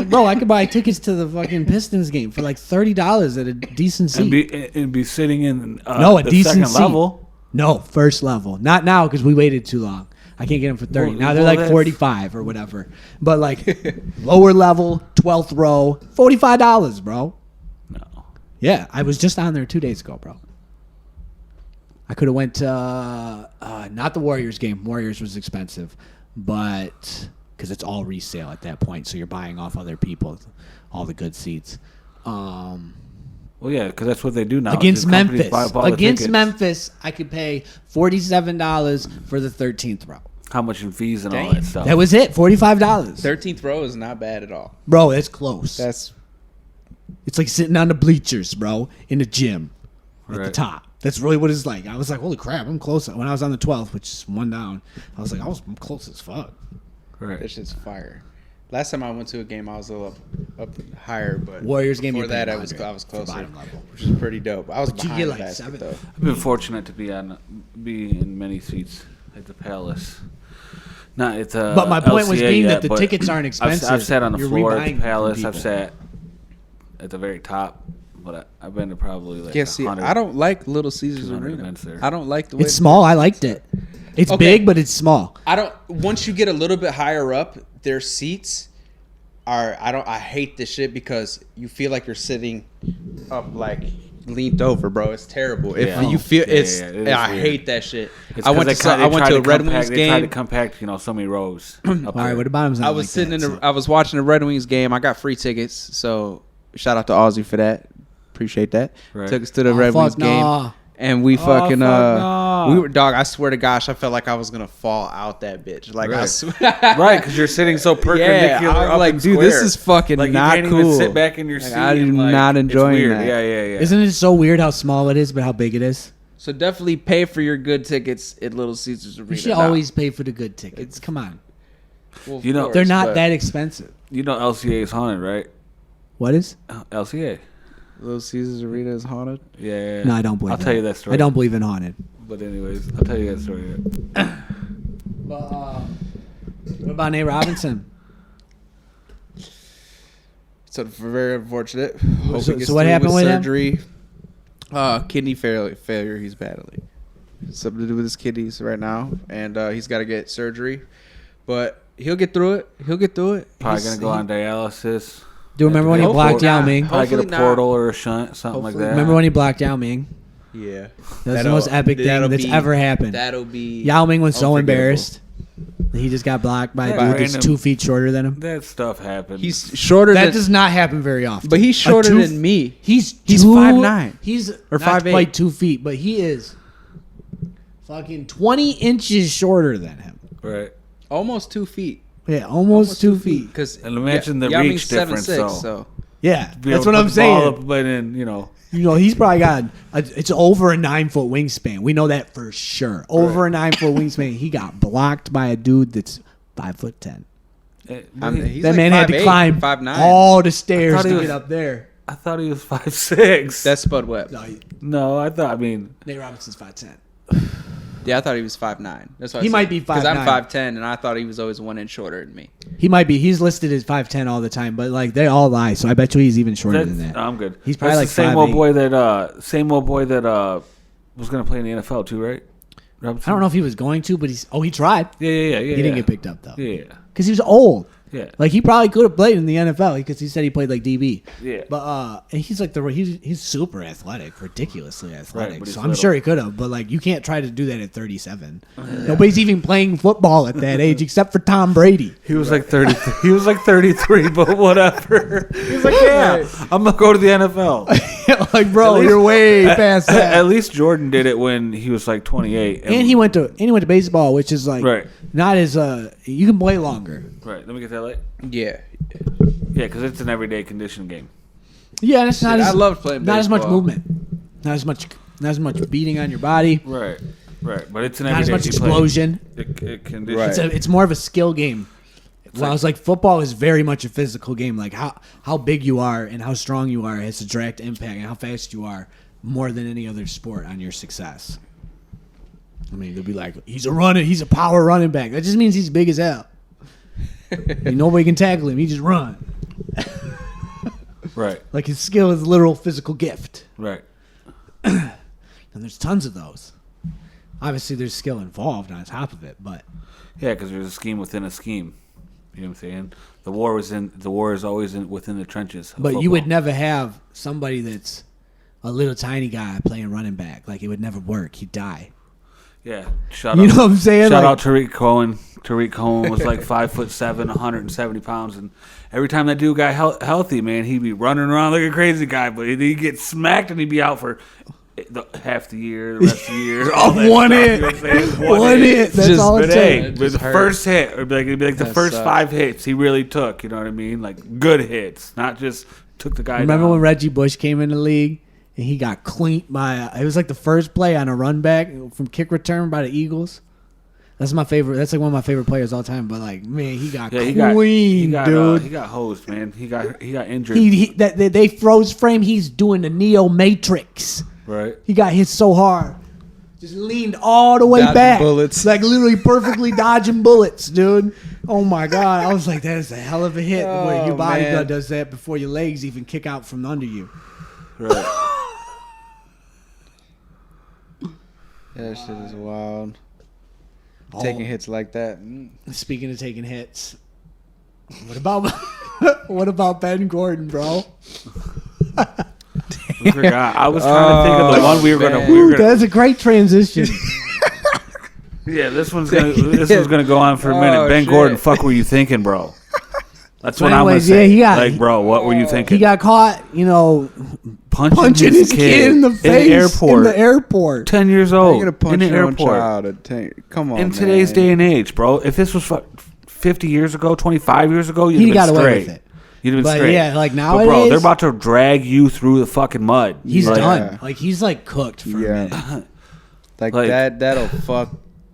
Bro, I could buy tickets to the fucking Pistons game for like $30 at a decent seat. and be sitting in No, a the decent second seat. level. No, first level. Not now because we waited too long. I can't get them for 30. Well, Now they're well, like that's- 45 or whatever. But like lower level, 12th row, $45, bro. No, Yeah, I was just on there 2 days ago, bro. I could have went to not the Warriors game. Warriors was expensive, but because it's all resale at that point, so you're buying off other people, all the good seats. well, yeah, because that's what they do now. Against These companies Memphis, buy up all the against tickets. Memphis, I could pay $47 for the 13th row. How much in fees and all Damn. that stuff? That was it, $45, 13th row is not bad at all. bro. It's close. That's It's like sitting on the bleachers, bro, in the gym at the Right. top. That's really what it's like. I was like, holy crap, I'm close. When I was on the 12th, which is one down, I was like, I'm close as fuck. Right. That shit's fire. Last time I went to a game, I was a little up higher, but Warriors game, before you that, paid I was 100 for closer, bottom level. which is pretty dope. I was But you behind get the like basket, 7. though. I've been fortunate to be in many seats at the Palace. Not it's But my point was LCA being yet, that the but tickets aren't expensive. I've sat on the You're floor at rebuying the from Palace. I've people. sat at the very top, but I've been to probably like Yeah, see, 100. I don't like Little Caesars 200 Arena. events there. I don't like the way It's small. I liked it. It's Okay. big, but it's small. I don't. Once you get a little bit higher up, their seats are. I hate this shit because you feel like you're sitting up, like leaned over, bro. It's terrible. If Yeah. you feel Yeah, it's, yeah, it is I weird. hate that shit. It's I 'cause went they to tried- I went tried to a Red compact- Wings They tried to game. compact, so many rows. All right, well, the bottom's not I was like sitting that, in the. so- I was watching a Red Wings game. I got free tickets, so shout out to Aussie for that. Appreciate that. Right. Took us to the Oh, Red fuck Wings game. nah. And we fucking fuck nah. we were dog. I swear to gosh, I felt like I was gonna fall out that bitch. Like I Right. swear, Right, because you're sitting so perpendicular. I was up like, and dude, this square. is fucking like, not you can't cool. Even sit back in your Like, seat. I do and, like, not enjoying it's weird. that. Yeah. Isn't it so weird how small it is, but how big it is? So definitely pay for your good tickets at Little Caesars Arena. You should Now, always pay for the good tickets. Come on. well, of You know- course, They're not but that expensive. You know LCA is haunted, right? What is? LCA. Little Caesars Arena is haunted. Yeah. No, I don't believe I'll in tell it. you that story. I don't believe in haunted. But anyways, I'll tell you that story. What about Nate Robinson? So very unfortunate. Hope So- he gets so what through happened with him? surgery? Kidney failure. He's battling. Something to do with his kidneys right now, and he's got to get surgery. But he'll get through it. Probably He's- gonna go on dialysis. Do you remember when he Hopefully blocked Yao not. Ming? Probably get a Hopefully not. portal or a shunt, something like Hopefully. that. Remember when he blocked Yao Ming? Yeah, That was the That'll- most epic thing that'll that's be- ever happened. That'll be Yao Ming was so unforgettable. embarrassed. He just got blocked by a Yeah, dude that's random- 2 feet shorter than him. That stuff happened. He's shorter That than, does not happen very often. but he's A shorter 2 than me. He's 5'9". He's Or not 5'8". quite 2 feet, but he is fucking 20 inches shorter than him. right. Almost 2 feet. Yeah, almost 2 feet. Because And imagine the reach difference, though. So Yeah, Be that's able what to I'm put the ball saying. Up, but then You know, he's probably got it's over a 9-foot wingspan. We know that for sure. Over a 9-foot wingspan. He got blocked by a dude that's 5'10". he's That like man had to 5'8", climb 5'9". all the stairs thought he to was- get up there. I thought he was 5'6". That's Spud Webb. No, No, I thought. I mean, Nate Robinson's 5'10". Yeah, I thought he was 5'9". That's why He might be because I'm 5'9". 5'10", and I thought he was always 1 inch shorter than me. He might be. He's listed as 5'10" all the time, but like they all lie. So I bet you he's even shorter that's, than that. I'm good. He's probably That's like the same old 5'8". boy that was gonna play in the NFL too, right? Robinson? I don't know if he was going to, but he tried. Yeah. He didn't get picked up though. Yeah. Because he was old. Yeah. Like he probably could have played in the NFL because he said he played like DB. Yeah. But and he's like he's super athletic, ridiculously athletic. but he's so I'm little. sure he could have, but like you can't try to do that at 37. Nobody's even playing football at that age except for Tom Brady. He was like 30. He was like 33, but whatever. He's like, yeah, I'm gonna go to the NFL. Like, bro, At least- you're way past that. At least Jordan did it when he was like 28. And he went to baseball, which is like Right. not as you can play longer. Right. Let me get that light. Yeah, Yeah, because it's an everyday condition game. Yeah, and it's not I as loved playing not as much baseball. movement, not as much beating on your body, Right. Right. But it's an not as everyday much you play. explosion. It condition. Right. It's more of a skill game. Well, I was like, football is very much a physical game. Like how big you are and how strong you are has a direct impact, and how fast you are more than any other sport on your success. I mean, they'll be like, he's a power running back. That just means he's big as hell. Nobody can tackle him. He just run. Right. Like his skill is a literal physical gift. Right. And there's tons of those. Obviously, there's skill involved on top of it, but Yeah, because there's a scheme within a scheme. You know what I'm saying? The war is always within the trenches. of but you would football. never have somebody that's a little tiny guy playing running back. Like it would never work. He'd die. Yeah. Shout You out. know what I'm saying? Shout Like- out Tariq Cohen. Tariq Cohen was like 5'7", 170 pounds, and every time that dude got healthy, man, he'd be running around like a crazy guy. But he'd get smacked and he'd be out for half the year, the rest of the year, all that One stuff, hit. you know what I'm saying? One hit. That's Just- all it But hey, takes. but the hurt. first hit, or it'd be like the That first sucks. 5 hits he really took. You know what I mean? Like good hits, not just took the guy. Remember down. when Reggie Bush came in the league and he got cleaned by? It was like the first play on a run back from kick return by the Eagles. That's my favorite. That's like one of my favorite players all time. But like, man, he got Yeah, clean, dude. he got hosed, man. He got injured. They froze frame. He's doing the Neo Matrix. right. He got hit so hard, just leaned all the way Dodging back, bullets. like literally perfectly dodging bullets, dude. Oh my god, I was like, that is a hell of a hit. Where your Oh, body man. does that before your legs even kick out from under you. Right. That shit is wild. Oh. Taking hits like that. Speaking of taking hits, what about what about Ben Gordon, bro? We forgot. I was trying to think of the one we were gonna. man. We were Ooh, gonna. that's a great transition. Yeah, this one's gonna go on for a minute. Oh, Ben shit. Gordon, fuck were you thinking, bro? That's what Anyways, I'm gonna say. yeah, he got- like, bro, what were you thinking? He got caught, punching his kid in the face in the airport. 10 years How you old gonna punch in the your own airport. child at 10? Come on, In today's man. day and age, bro. If this was 50 years ago, 25 years ago, you'd He have got been away straight. with it. You'd have been But straight. yeah, like But bro, nowadays- they're about to drag you through the fucking mud. He's Like, done. Like he's like cooked for a minute. Yeah. Like, Like- that'll fuck.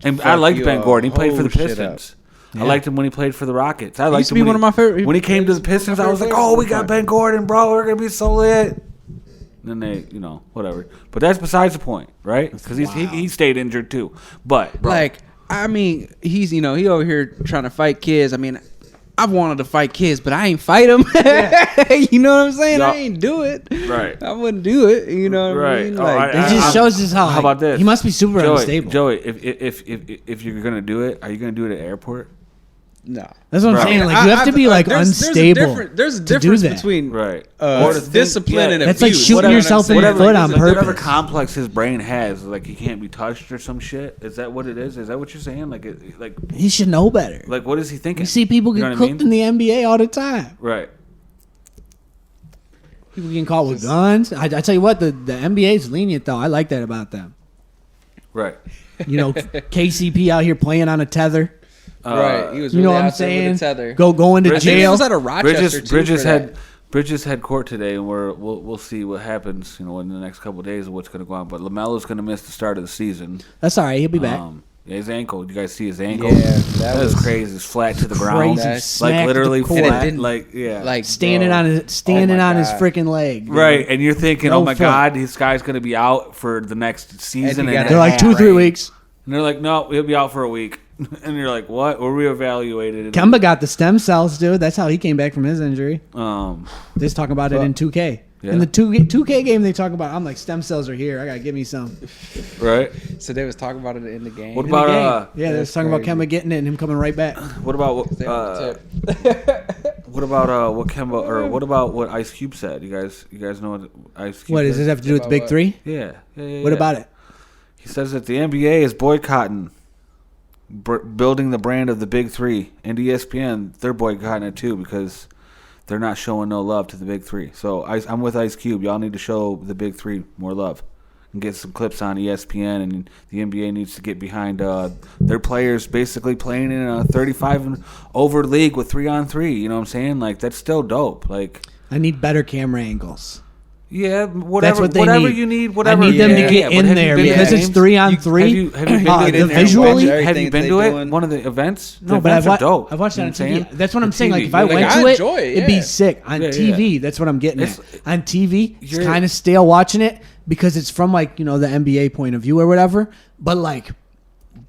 And I fuck liked you Ben a Gordon. He played for the whole shit Pistons. Yeah. I liked him when he played for the Rockets. I liked used to him be when one of my favorite- When he came to the he was Pistons, my I was like, favorite "Oh, we player. got Ben Gordon, bro. We're gonna be so lit." And then they, whatever. But that's besides the point, right? Because he stayed injured too. But bro, Like, I mean, he's, he over here trying to fight kids. I mean, I've wanted to fight kids, but I ain't fight them. You know what I'm saying? Yeah. I ain't do it. Right. I wouldn't do it. You know what I Right. mean? Oh, Like, It just shows us how. How about this? He must be super unstable. Joey, if you're gonna do it, are you gonna do it at airport? no. That's what Bro. I'm saying. Like you have to be like unstable. There's a to do difference that. between Right. or the thing- discipline yeah. and That's like abuse. shooting Whatever yourself in I'm the saying. foot on Whatever purpose. complex his brain has, like he can't be touched or some shit. Is that what it is? Is that what you're saying? Like He should know better. what is he thinking? You see people You get know what I cooked in the NBA all the time. Right. People getting caught with guns. I tell you what, the NBA is lenient though. I like that about them. Right. KCP out here playing on a tether. Right. He was You really know what I'm out there with saying? a tether. Go into Bridges- He jail. was at a Rochester too Bridges for that. Bridges had court today, and we'll see what happens. In the next couple of days of what's going to go on. But LaMelo's going to miss the start of the season. That's all right. He'll be back. Yeah, his ankle. You guys see his ankle? Yeah, that was crazy. It's flat to the ground. Crazy. That's- Smacked Like the literally court. And it flat. didn't- Like yeah. Like standing bro. on his God. freaking leg. dude. Right, and you're thinking, No oh my foot. God, this guy's going to be out for the next season. got And, a They're like 2-3 Right. weeks. and they're like, no, he'll be out for a week. And you're like, what? We're reevaluated. Kemba got the stem cells, dude. That's how he came back from his injury. Um, They just talk about it in 2K. Yeah. In the 2K game, they talk about. I'm like, stem cells are here. I gotta give me some. right. So they was talking about it in the game. What In the about game. Yeah, they was that's talking about crazy. Kemba getting it and him coming right back. what about They on the tip. what about what Kemba or what about what Ice Cube said? You guys know what Ice Cube What does said? it have to do with the About big what? three? Yeah. What about it? He says that the NBA is boycotting building the brand of the big three, and ESPN they're boycotting it too because they're not showing no love to the big three. So I'm with Ice Cube. Y'all need to show the big three more love and get some clips on ESPN, and the NBA needs to get behind their players basically playing in a 35 and over league with 3-on-3. You know what I'm saying? Like that's still dope. Like I need better camera angles. yeah, whatever, what they whatever need. you need, whatever. I need them Yeah, to get but in have you there been to because it's games? 3-on-3. Have you been to get in it? there and visually, watch Have you everything been they to it? doing. One of the events? No, The but events I've, are dope. I've watched it You on know what I'm TV. saying? That's what I'm On saying. Like TV. if I Like, went I to enjoy it, it'd be yeah. sick on Yeah, TV. That's what I'm getting at. It's- On TV, it's You're- kind of stale watching it because it's from like the NBA point of view or whatever. But like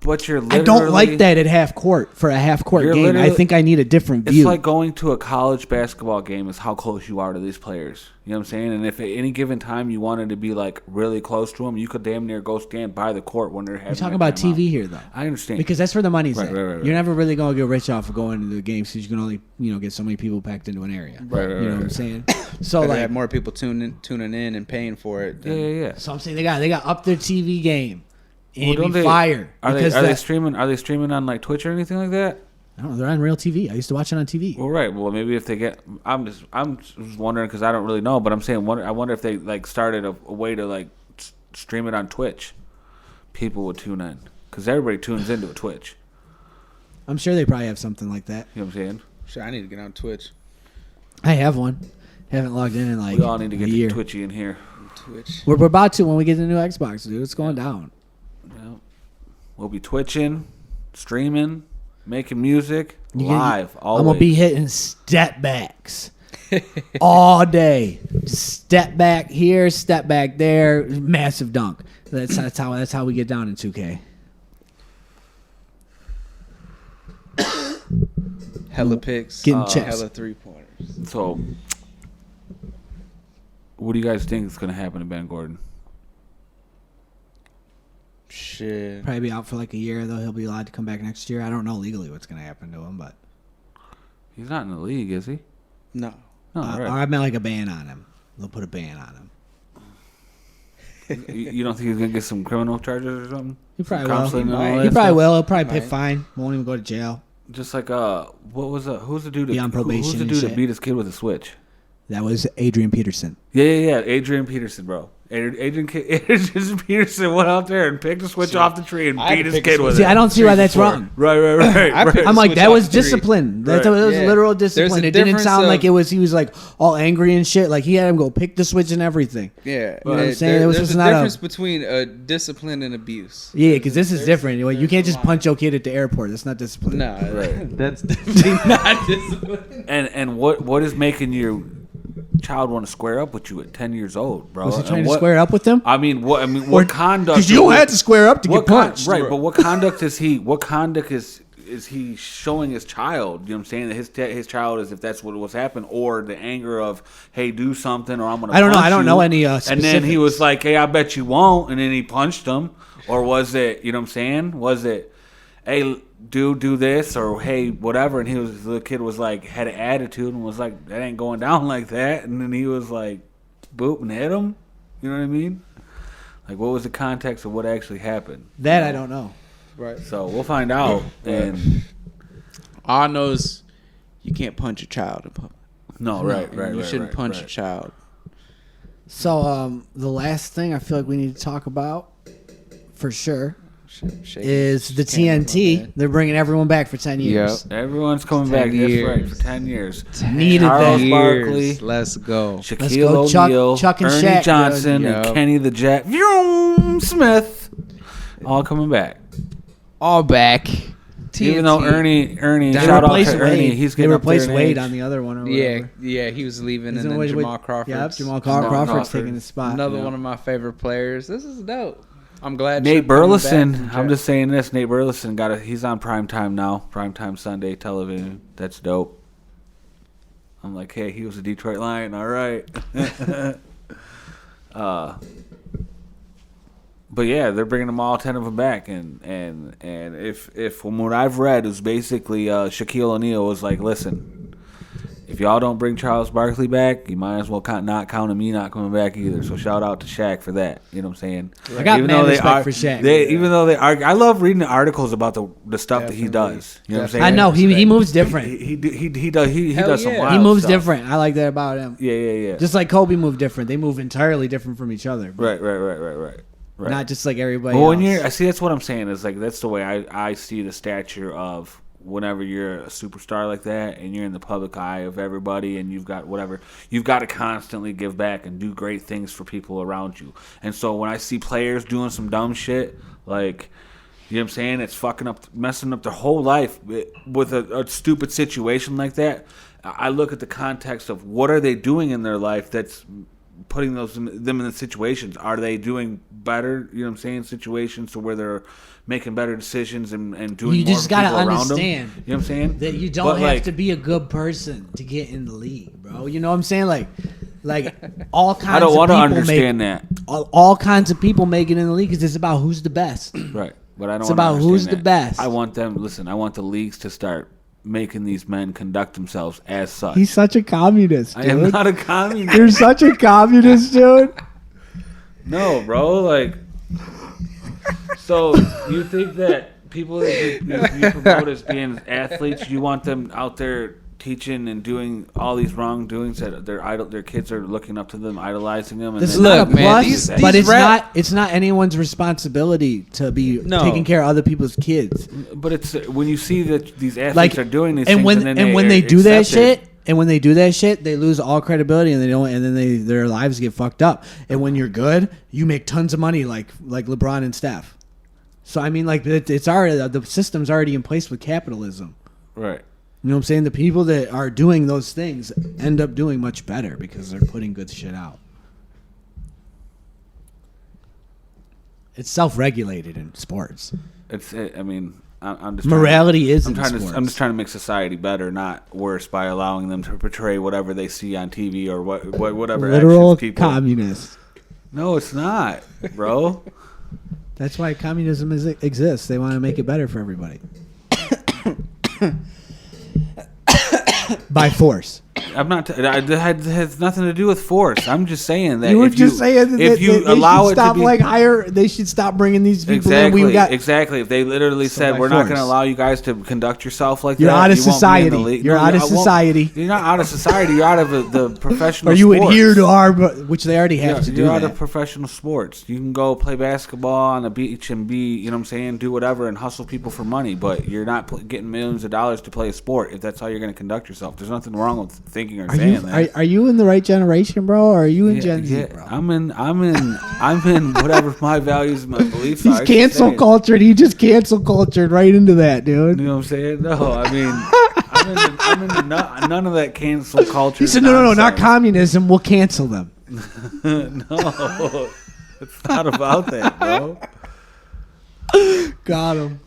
But you're I literally, don't like that at half court for a half court You're game. I literally- think I need a different It's view. like going to a college basketball game is how close you are to these players. You know what I'm saying? And if at any given time you wanted to be like really close to them, you could damn near go stand by the court when they're having. We're talking their about timeout. TV here, though. I understand Because that's where the money's Right, at. right. You're never really going to get rich off of going to the games because you can only, get so many people packed into an area. Right, You know what I'm saying? So Better like, have more people tuning in and paying for it. Yeah, yeah. so I'm saying they got up their TV game. And Well, it'd don't be they- fire. Are they because are they that- streaming? Are they streaming on like Twitch or anything like that? I don't know. They're on real TV. I used to watch it on TV. Well, right. Well, maybe if they get, I'm just wondering because I don't really know, but I'm saying, I wonder if they like started a way to like stream it on Twitch, people would tune in because everybody tunes into a Twitch. I'm sure they probably have something like that. You know what I'm saying? Shit, I need to get on Twitch. I have one. Haven't logged in like We all need to get a the year. Twitchy in here. Twitch. We're about to when we get the new Xbox, dude. It's going down. Yeah. We'll be twitching, streaming, making music You live. Always. I'm gonna be hitting step backs all day. Step back here, step back there, massive dunk. That's how we get down in 2K. Hella picks. Getting chips. Hella 3-pointers. So, what do you guys think is going to happen to Ben Gordon? Shit. Probably be out for like a year, though. He'll be allowed to come back next year. I don't know legally what's gonna happen to him, but He's not in the league, is he? No. No, or right. I meant like a ban on him. They'll put a ban on him. You don't think he's going to get some criminal charges or something? He probably Some will. counseling and all He that He probably stuff? will. He'll probably pay Might. fine. Won't even go to jail. Just like who's the dude? Be on probation Who's the and dude that shit. beat his kid with a switch? That was Adrian Peterson. Yeah. Adrian Peterson, bro. Adrian Peterson went out there and picked a switch off the tree and I had beat to his pick a kid switch. with See, it. I don't see why that's before. wrong. Right. I picked- I'm like, switch that off was the tree. discipline. That Right. was Yeah. literal There's discipline. a It didn't difference sound of- like he was like all angry and shit. Like he had him go pick the switch and everything. Yeah. You know what I'm saying? It was There's just a not a- difference between discipline and abuse. Yeah, because this is different. You can't just punch your kid at the airport. That's not discipline. Nah, Right. that's definitely not discipline. And what is making your child want to square up with you at 10 years old, bro? Was he And trying to what- square up with them? what conduct? Because you don't have to square up to get punched. Right, but what conduct is he? What conduct is he showing his child? You know what I'm saying? That his child is, if that's what was happened, or the anger of, hey, do something, or I'm gonna. I don't know. punch I don't you. know any, And then he specifics. was like, hey, I bet you won't, and then he punched him, or was it? You know what I'm saying? Was it? Hey, do this, or hey, whatever, and the kid was like, had an attitude and was like, that ain't going down like that, and then he was like, boop, and hit him. You know what I mean? Like, what was the context of what actually happened? That I don't know. Right. So we'll find out. And All I know is you can't punch a child in public. no, right. You shouldn't punch a right. child. So the last thing I feel like we need to talk about, for sure, Shake is the his hand, my TNT. bad. They're bringing everyone back for 10 years. Everyone's coming 10 back. That's right, years. for 10 years. Needed Charles that. Barkley, Let's go. Let's go, Shaquille Chuck- O'Neal, Chuck and Ernie Shaq, Johnson, dude. and Yup. Kenny the Jet Vroom Smith, all coming back. All back. Even though Ernie, They shout out replaced to Ernie, Wade. he's They getting up there replaced in Wade age. on the other one. Or Yeah, whatever. he was leaving, Isn't and then Wade Jamal with- Crawford. Yeah, Jamal Crawford's Crawford's taking his spot. Another Yeah. one of my favorite players. This is dope. I'm glad. Nate Chuck coming back Burleson. from I'm Jet. just saying this. Nate Burleson he's on primetime now. Primetime Sunday television. That's dope. I'm like, hey, he was a Detroit Lion. All right. But yeah, they're bringing them all 10 of them back, and if from what I've read is basically Shaquille O'Neal was like, listen, if y'all don't bring Charles Barkley back, you might as well not count on me not coming back either. So shout out to Shaq for that. You know what I'm saying? I got mad though they respect for Shaq. Even though they argue, I love reading the articles about the stuff that he does. You know what I'm saying? I know he moves different. He does some yeah. wild He moves stuff. different. I like that about him. Yeah. Just like Kobe moved different. They move entirely different from each other. Right. Not just like everybody Well, when else. I see, that's what I'm saying is like that's the way I see the stature of whenever you're a superstar like that and you're in the public eye of everybody and you've got whatever, you've got to constantly give back and do great things for people around you. And so when I see players doing some dumb shit, like, you know what I'm saying, it's messing up their whole life with a stupid situation like that, I look at the context of what are they doing in their life that's putting them in the situations. Are they doing better, you know what I'm saying, situations to where they're making better decisions and doing You more just for people gotta around them? understand You know what I'm saying? that you don't But, have like, to be a good person to get in the league, bro. You know what I'm saying? Like all kinds. I don't want to understand that. All kinds of people make it in the league because it's about who's the best. Right. But I don't It's wanna about who's understand the that. best. I want the leagues to start making these men conduct themselves as such. He's such a communist, I am not a communist. You're such a communist, dude. No, bro. Like, so you think that people that you promote as being athletes, you want them out there teaching and doing all these wrongdoings that their kids are looking up to them, idolizing them. And This is then- not a Look, man, plus, these but rap- it's not anyone's responsibility to be No. taking care of other people's kids. But it's when you see that these athletes Like are doing these and things, when and then when they they do that accept it. shit, and when they do that shit, they lose all credibility, and they don't, and then their lives get fucked up. And when you're good, you make tons of money, like LeBron and Steph. So I mean, like it's already the system's already in place with capitalism. Right. You know what I'm saying? The people that are doing those things end up doing much better because they're putting good shit out. It's self-regulated in sports. I mean, I'm just Morality is I'm in trying sports. to. I'm just trying to make society better, not worse, by allowing them to portray whatever they see on TV or whatever Literal actions people. communists. No, it's not, bro. That's why communism exists. They want to make it better for everybody. By force. I'm not. It has nothing to do with force. I'm just saying that You were if just saying that if you they allow should it to stop be they should stop bringing these people exactly, in. We got exactly. If they literally So said by we're not going force. to allow you guys to conduct yourself like You're that, out of you won't be in the society. league. You're out of I won't- society. You're not out of society. You're out of the professional. or you sports. adhere to our, which they already have to do You're out that. of professional sports. You can go play basketball on the beach and be, you know what I'm saying, do whatever and hustle people for money, but you're not getting millions of dollars to play a sport if that's how you're going to conduct yourself. There's nothing wrong with thinking or Are saying you that. are you in the right generation, bro? Or are you in Yeah, Gen Z, yeah, bro? I'm in whatever my values and my beliefs He's are. It's cancel insane. cultured. He just cancel cultured right into that, dude. You know what I'm saying? No, I mean, I'm into none of that cancel culture. He said, no, not nonsense. communism. We'll cancel them. No, it's not about that, bro. Got him.